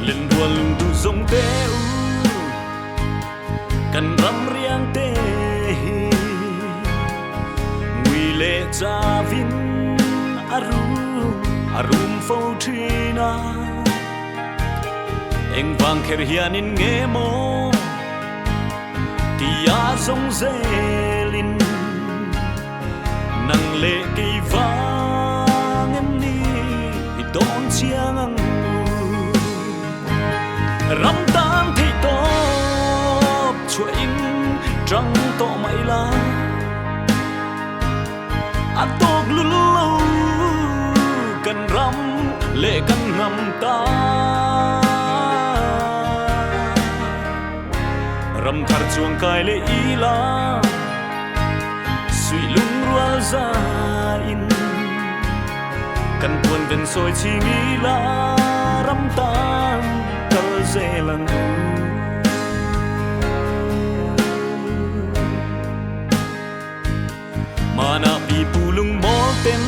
lên đua lưng tu giống tê cần rắm riêng tê nguy lệ cha vin arum phâu trina anh vang kher hian in nghe mô tia giống dê linh nang lệ cây vang em ni đón chiang ang rắm tan thì tốt cho in trăng to mày la à tốt lu lu cần rắm lệ cần ngầm ta rắm thar chuang kai lệ y la suy lung rua ra in cần buồn gần soi chi nghĩ la rắm tan cơ dễ lăng mà na bị bù lung bó tên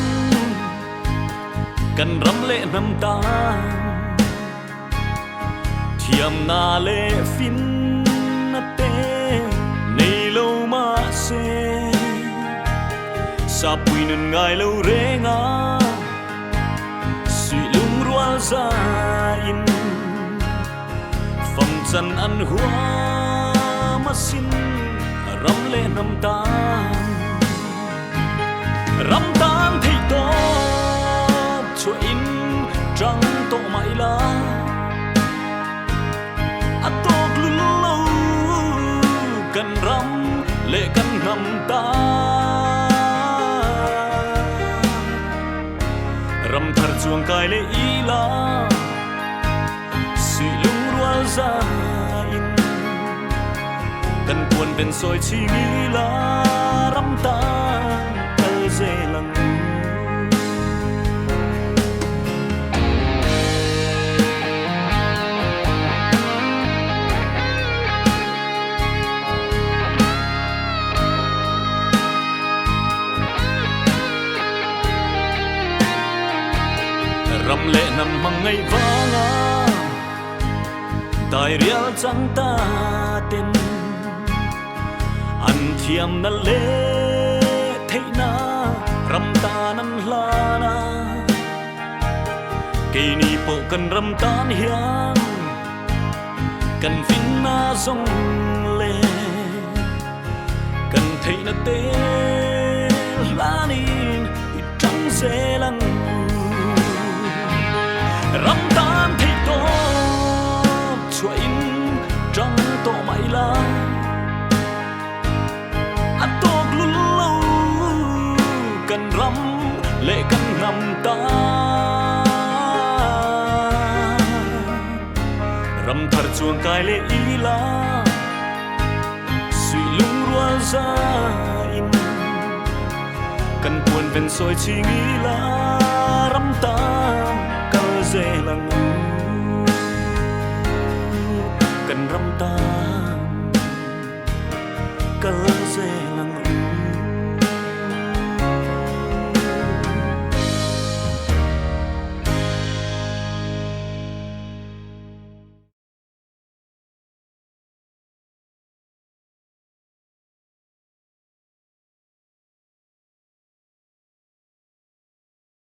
cần rắm lệ nằm ta thiam na lệ fin na tê nay lâu mà xe sa bùi nын ngai lâu rê ngã suy lung rua ra in phẩm chân ăn hoa mà xin rắm lệ nằm ta rắm tan thì tốt cho in trăng to mãi la à tốt lu lâu cần rắm lệ cần ngầm ta rắm thar chuang kai lệ y la suy lung rua ra in cần buồn bên soi chi nghĩ la rắm tan dễ lăng rắm lệ nằm măng ngày vang à tài riêng chẳng ta tên ăn thiam na lệ thấy na rắm ta nan la na cây ni bộ cần rắm tan hian cần vin na rong lệ cần thấy na tê la nin trăng dễ lăng rắm tan thì tốt cho in trăng to mãi la à tốt lu lâu cần rắm lệ cần ngầm ta rắm thar chuang kai lệ y la suy lung rua ra in cần buồn bên soi chi nghĩ la rắm tan cơ dễ lăng cần rắm tan cơ